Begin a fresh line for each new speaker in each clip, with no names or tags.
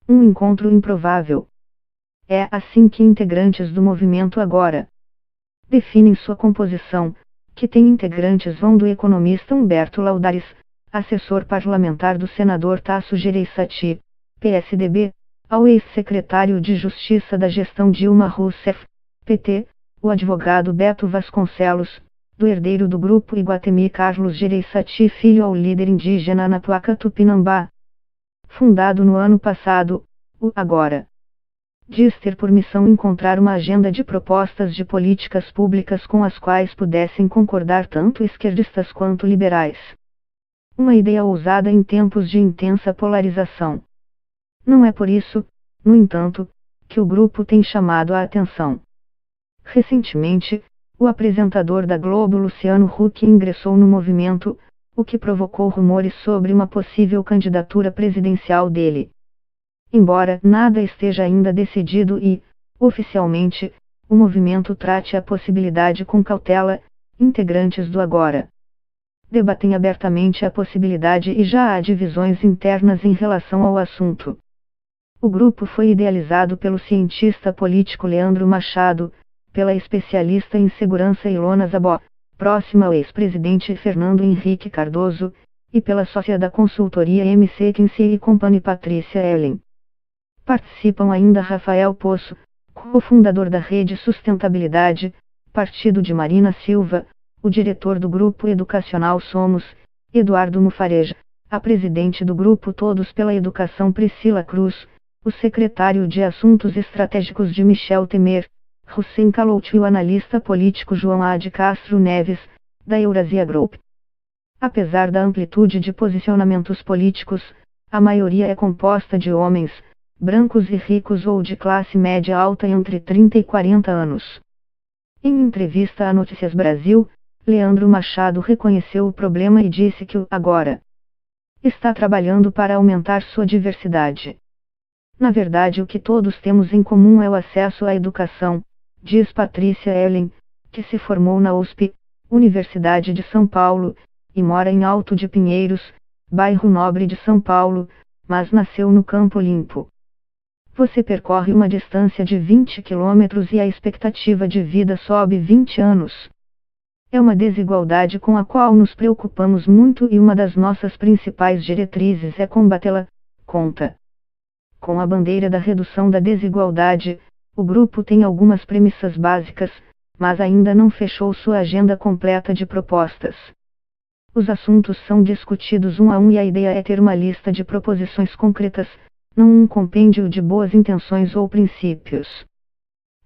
Um encontro improvável. É assim que integrantes do movimento agora definem sua composição, que tem integrantes vão do economista Humberto Laudares, assessor parlamentar do senador Tasso Gereissati, PSDB, ao ex-secretário de Justiça da gestão Dilma Rousseff, PT, o advogado Beto Vasconcelos, do herdeiro do grupo Iguatemi Carlos Gereissati Filho ao líder indígena Anapuaca Tupinambá. Fundado no ano passado, o Agora diz ter por missão encontrar uma agenda de propostas de políticas públicas com as quais pudessem concordar tanto esquerdistas quanto liberais. Uma ideia ousada em tempos de intensa polarização. Não é por isso, no entanto, que o grupo tem chamado a atenção. Recentemente, o apresentador da Globo Luciano Huck ingressou no movimento, o que provocou rumores sobre uma possível candidatura presidencial dele. Embora nada esteja ainda decidido e, oficialmente, o movimento trate a possibilidade com cautela, integrantes do Agora debatem abertamente a possibilidade e já há divisões internas em relação ao assunto. O grupo foi idealizado pelo cientista político Leandro Machado, pela especialista em segurança Ilona Zabó, próxima ao ex-presidente Fernando Henrique Cardoso, e pela sócia da consultoria MC Kinsey & Company Patrícia Ellen. Participam ainda Rafael Poço, cofundador da Rede Sustentabilidade, partido de Marina Silva, o diretor do Grupo Educacional Somos, Eduardo Mufareja, a presidente do Grupo Todos pela Educação Priscila Cruz, o secretário de Assuntos Estratégicos de Michel Temer, Hussein Kalout e o analista político João A. de Castro Neves, da Eurasia Group. Apesar da amplitude de posicionamentos políticos, a maioria é composta de homens, brancos e ricos ou de classe média alta entre 30 e 40 anos. Em entrevista à Notícias Brasil, Leandro Machado reconheceu o problema e disse que o Agora está trabalhando para aumentar sua diversidade. Na verdade, o que todos temos em comum é o acesso à educação, diz Patrícia Ellen, que se formou na USP, Universidade de São Paulo, e mora em Alto de Pinheiros, bairro nobre de São Paulo, mas nasceu no Campo Limpo. Você percorre uma distância de 20 quilômetros e a expectativa de vida sobe 20 anos. É uma desigualdade com a qual nos preocupamos muito e uma das nossas principais diretrizes é combatê-la, conta. Com a bandeira da redução da desigualdade, o grupo tem algumas premissas básicas, mas ainda não fechou sua agenda completa de propostas. Os assuntos são discutidos um a um e a ideia é ter uma lista de proposições concretas, não um compêndio de boas intenções ou princípios.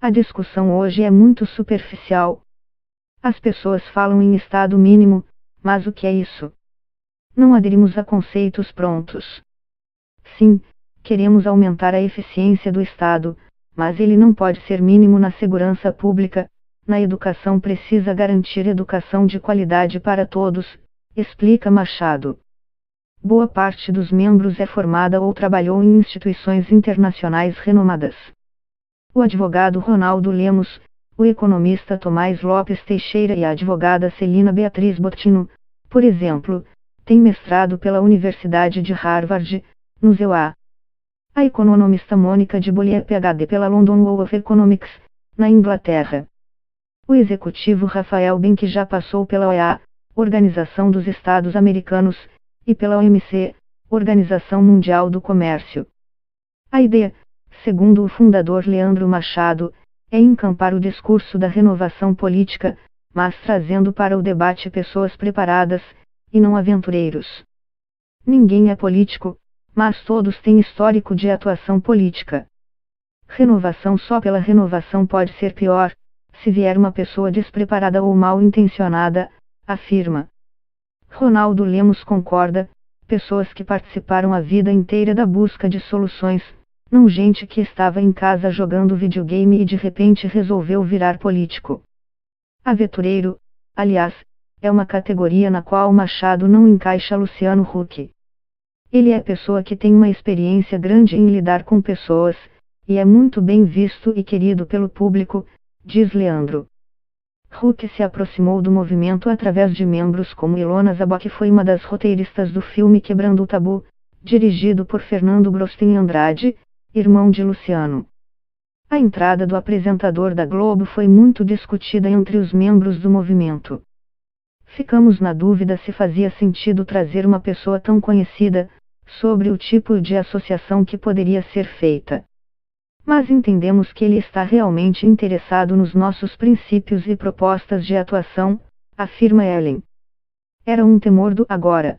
A discussão hoje é muito superficial. As pessoas falam em estado mínimo, mas o que é isso? Não aderimos a conceitos prontos. Sim, queremos aumentar a eficiência do Estado, mas ele não pode ser mínimo na segurança pública, na educação precisa garantir educação de qualidade para todos, explica Machado. Boa parte dos membros é formada ou trabalhou em instituições internacionais renomadas. O advogado Ronaldo Lemos, o economista Tomás Lopes Teixeira e a advogada Celina Beatriz Bottino, por exemplo, têm mestrado pela Universidade de Harvard, no ZEUA. A economista Mônica de Bolle é PhD pela London School of Economics, na Inglaterra. O executivo Rafael Benck já passou pela OEA, Organização dos Estados Americanos, e pela OMC, Organização Mundial do Comércio. A ideia, segundo o fundador Leandro Machado, é encampar o discurso da renovação política, mas trazendo para o debate pessoas preparadas, e não aventureiros. Ninguém é político, mas todos têm histórico de atuação política. Renovação só pela renovação pode ser pior, se vier uma pessoa despreparada ou mal intencionada, afirma. Ronaldo Lemos concorda, pessoas que participaram a vida inteira da busca de soluções, não gente que estava em casa jogando videogame e de repente resolveu virar político. Aventureiro, aliás, é uma categoria na qual Machado não encaixa Luciano Huck. Ele é pessoa que tem uma experiência grande em lidar com pessoas, e é muito bem visto e querido pelo público, diz Leandro. Huck se aproximou do movimento através de membros como Ilona Zabó, que foi uma das roteiristas do filme Quebrando o Tabu, dirigido por Fernando Grostin Andrade, irmão de Luciano. A entrada do apresentador da Globo foi muito discutida entre os membros do movimento. Ficamos na dúvida se fazia sentido trazer uma pessoa tão conhecida, sobre o tipo de associação que poderia ser feita. Mas entendemos que ele está realmente interessado nos nossos princípios e propostas de atuação, afirma Ellen. Era um temor do agora.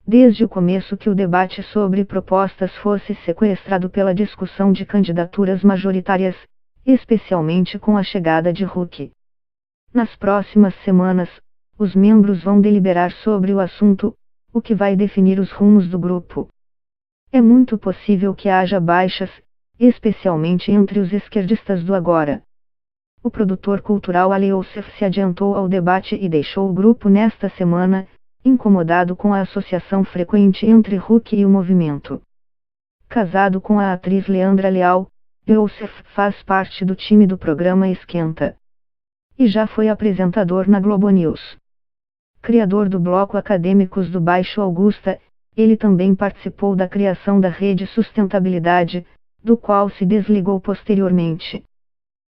Desde o começo que o debate sobre propostas fosse sequestrado pela discussão de candidaturas majoritárias, especialmente com a chegada de Huck. Nas próximas semanas, os membros vão deliberar sobre o assunto, o que vai definir os rumos do grupo. É muito possível que haja baixas, especialmente entre os esquerdistas do agora. O produtor cultural Ali Youssef se adiantou ao debate e deixou o grupo nesta semana, incomodado com a associação frequente entre Huck e o movimento. Casado com a atriz Leandra Leal, Youssef faz parte do time do programa Esquenta. E já foi apresentador na Globo News. Criador do bloco Acadêmicos do Baixo Augusta, ele também participou da criação da Rede Sustentabilidade, do qual se desligou posteriormente.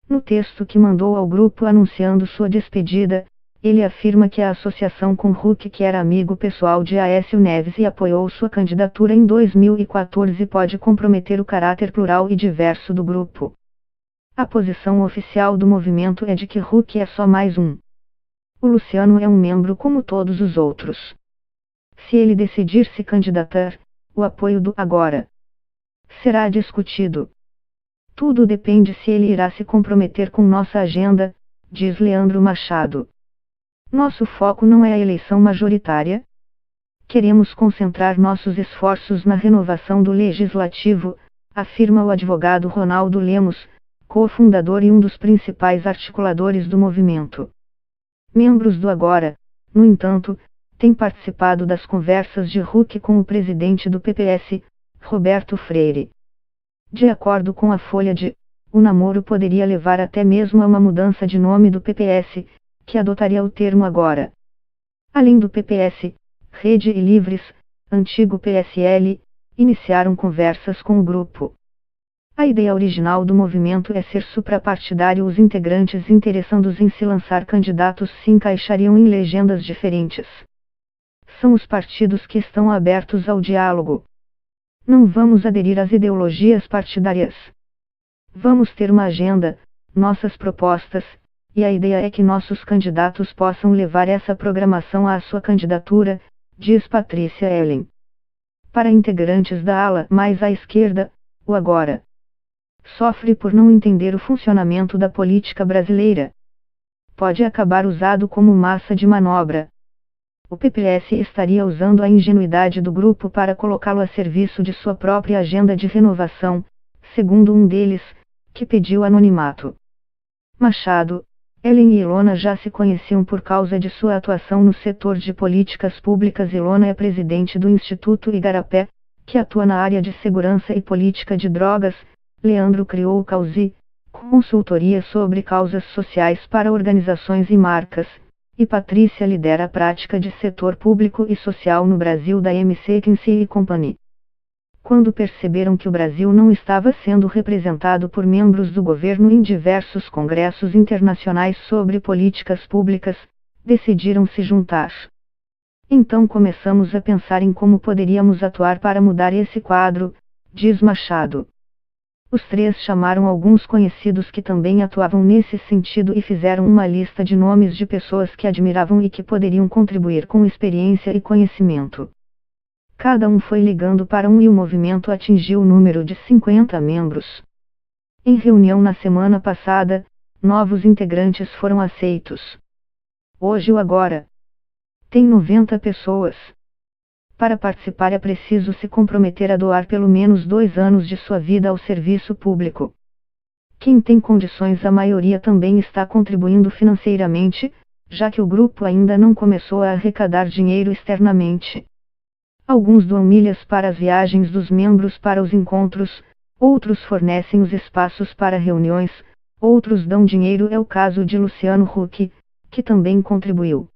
No texto que mandou ao grupo anunciando sua despedida, ele afirma que a associação com Huck, que era amigo pessoal de Aécio Neves e apoiou sua candidatura em 2014, pode comprometer o caráter plural e diverso do grupo. A posição oficial do movimento é de que Huck é só mais um. O Luciano é um membro como todos os outros. Se ele decidir se candidatar, o apoio do agora será discutido. Tudo depende se ele irá se comprometer com nossa agenda, diz Leandro Machado. Nosso foco não é a eleição majoritária. Queremos concentrar nossos esforços na renovação do legislativo, afirma o advogado Ronaldo Lemos, cofundador e um dos principais articuladores do movimento. Membros do agora, no entanto, têm participado das conversas de Huck com o presidente do PPS, Roberto Freire. De acordo com a Folha o namoro poderia levar até mesmo a uma mudança de nome do PPS, que adotaria o termo agora. Além do PPS, Rede e Livres, antigo PSL, iniciaram conversas com o grupo. A ideia original do movimento é ser suprapartidário. Os integrantes interessados em se lançar candidatos se encaixariam em legendas diferentes. São os partidos que estão abertos ao diálogo. Não vamos aderir às ideologias partidárias. Vamos ter uma agenda, nossas propostas, e a ideia é que nossos candidatos possam levar essa programação à sua candidatura, diz Patrícia Ellen. Para integrantes da ala mais à esquerda, o agora sofre por não entender o funcionamento da política brasileira. Pode acabar usado como massa de manobra. O PPS estaria usando a ingenuidade do grupo para colocá-lo a serviço de sua própria agenda de renovação, segundo um deles, que pediu anonimato. Machado, Ellen e Ilona já se conheciam por causa de sua atuação no setor de políticas públicas. Ilona é presidente do Instituto Igarapé, que atua na área de segurança e política de drogas. Leandro criou o Causi, consultoria sobre causas sociais para organizações e marcas, e Patrícia lidera a prática de setor público e social no Brasil da McKinsey & Company. Quando perceberam que o Brasil não estava sendo representado por membros do governo em diversos congressos internacionais sobre políticas públicas, decidiram se juntar. Então começamos a pensar em como poderíamos atuar para mudar esse quadro, diz Machado. Os três chamaram alguns conhecidos que também atuavam nesse sentido e fizeram uma lista de nomes de pessoas que admiravam e que poderiam contribuir com experiência e conhecimento. Cada um foi ligando para um e o movimento atingiu o número de 50 membros. Em reunião na semana passada, novos integrantes foram aceitos. Hoje o agora tem 90 pessoas. Para participar é preciso se comprometer a doar pelo menos 2 anos de sua vida ao serviço público. Quem tem condições, a maioria também está contribuindo financeiramente, já que o grupo ainda não começou a arrecadar dinheiro externamente. Alguns doam milhas para as viagens dos membros para os encontros, outros fornecem os espaços para reuniões, outros dão dinheiro. É o caso de Luciano Huck, que também contribuiu.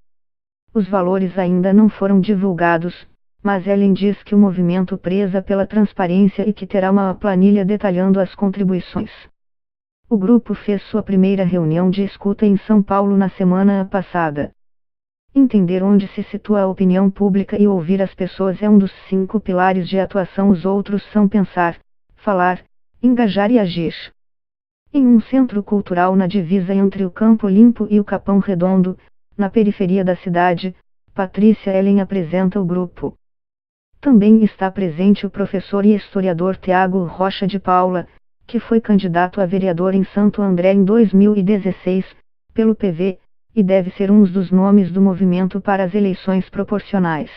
Os valores ainda não foram divulgados, Mas Ellen diz que o movimento preza pela transparência e que terá uma planilha detalhando as contribuições. O grupo fez sua primeira reunião de escuta em São Paulo na semana passada. Entender onde se situa a opinião pública e ouvir as pessoas é um dos 5 pilares de atuação. Os outros são pensar, falar, engajar e agir. Em um centro cultural na divisa entre o Campo Limpo e o Capão Redondo, na periferia da cidade, Patrícia Ellen apresenta o grupo. Também está presente o professor e historiador Tiago Rocha de Paula, que foi candidato a vereador em Santo André em 2016, pelo PV, e deve ser um dos nomes do movimento para as eleições proporcionais.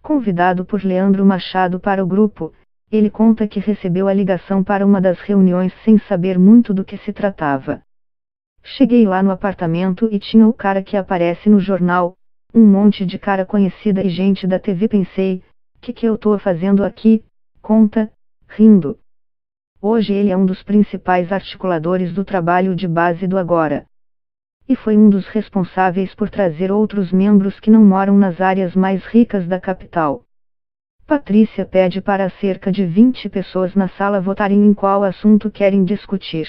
Convidado por Leandro Machado para o grupo, ele conta que recebeu a ligação para uma das reuniões sem saber muito do que se tratava. Cheguei lá no apartamento e tinha o cara que aparece no jornal, um monte de cara conhecida e gente da TV. Pensei, que eu tô fazendo aqui? Conta, rindo. Hoje ele é um dos principais articuladores do trabalho de base do Agora. E foi um dos responsáveis por trazer outros membros que não moram nas áreas mais ricas da capital. Patrícia pede para cerca de 20 pessoas na sala votarem em qual assunto querem discutir.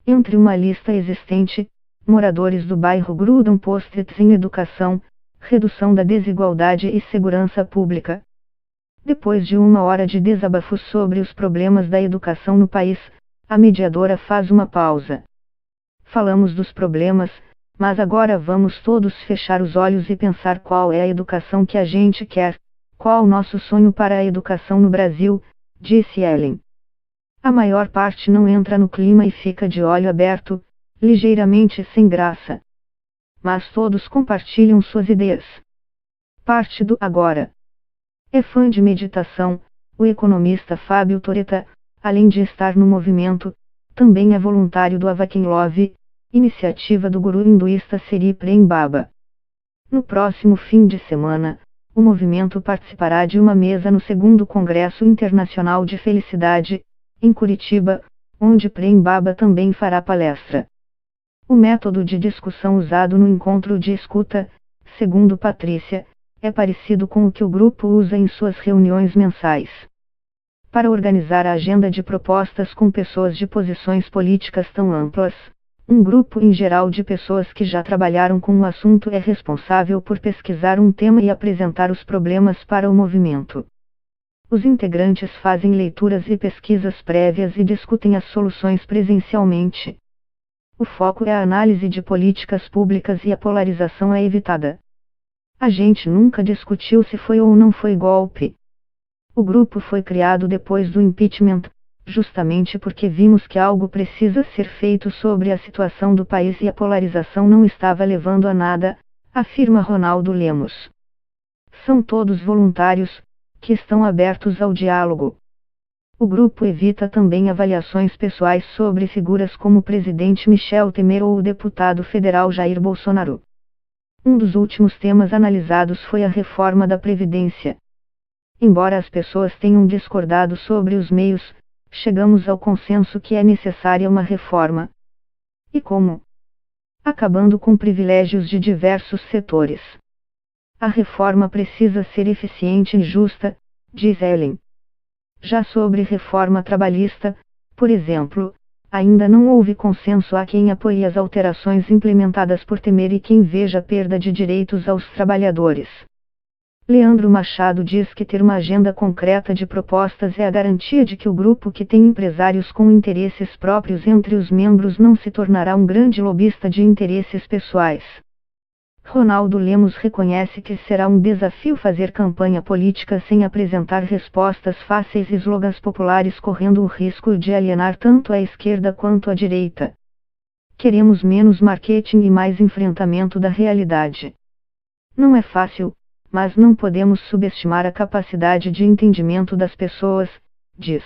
Entre uma lista existente, moradores do bairro grudam post-its em educação, redução da desigualdade e segurança pública. Depois de 1 hora de desabafo sobre os problemas da educação no país, a mediadora faz uma pausa. Falamos dos problemas, mas agora vamos todos fechar os olhos e pensar qual é a educação que a gente quer, qual o nosso sonho para a educação no Brasil, disse Ellen. A maior parte não entra no clima e fica de olho aberto, ligeiramente sem graça. Mas todos compartilham suas ideias. Parte do Agora. É fã de meditação, o economista Fábio Toretta, além de estar no movimento, também é voluntário do Awaken Love, iniciativa do guru hinduísta Sri Prem Baba. No próximo fim de semana, o movimento participará de uma mesa no 2º Congresso Internacional de Felicidade, em Curitiba, onde Prem Baba também fará palestra. O método de discussão usado no encontro de escuta, segundo Patrícia, é parecido com o que o grupo usa em suas reuniões mensais. Para organizar a agenda de propostas com pessoas de posições políticas tão amplas, um grupo em geral de pessoas que já trabalharam com o assunto é responsável por pesquisar um tema e apresentar os problemas para o movimento. Os integrantes fazem leituras e pesquisas prévias e discutem as soluções presencialmente. O foco é a análise de políticas públicas e a polarização é evitada. A gente nunca discutiu se foi ou não foi golpe. O grupo foi criado depois do impeachment, justamente porque vimos que algo precisa ser feito sobre a situação do país e a polarização não estava levando a nada, afirma Ronaldo Lemos. São todos voluntários, que estão abertos ao diálogo. O grupo evita também avaliações pessoais sobre figuras como o presidente Michel Temer ou o deputado federal Jair Bolsonaro. Um dos últimos temas analisados foi a reforma da Previdência. Embora as pessoas tenham discordado sobre os meios, chegamos ao consenso que é necessária uma reforma. E como? Acabando com privilégios de diversos setores. A reforma precisa ser eficiente e justa, diz Ellen. Já sobre reforma trabalhista, por exemplo, ainda não houve consenso. Há quem apoie as alterações implementadas por Temer e quem veja a perda de direitos aos trabalhadores. Leandro Machado diz que ter uma agenda concreta de propostas é a garantia de que o grupo, que tem empresários com interesses próprios entre os membros, não se tornará um grande lobista de interesses pessoais. Ronaldo Lemos reconhece que será um desafio fazer campanha política sem apresentar respostas fáceis e slogans populares, correndo o risco de alienar tanto a esquerda quanto a direita. Queremos menos marketing e mais enfrentamento da realidade. Não é fácil, mas não podemos subestimar a capacidade de entendimento das pessoas, diz.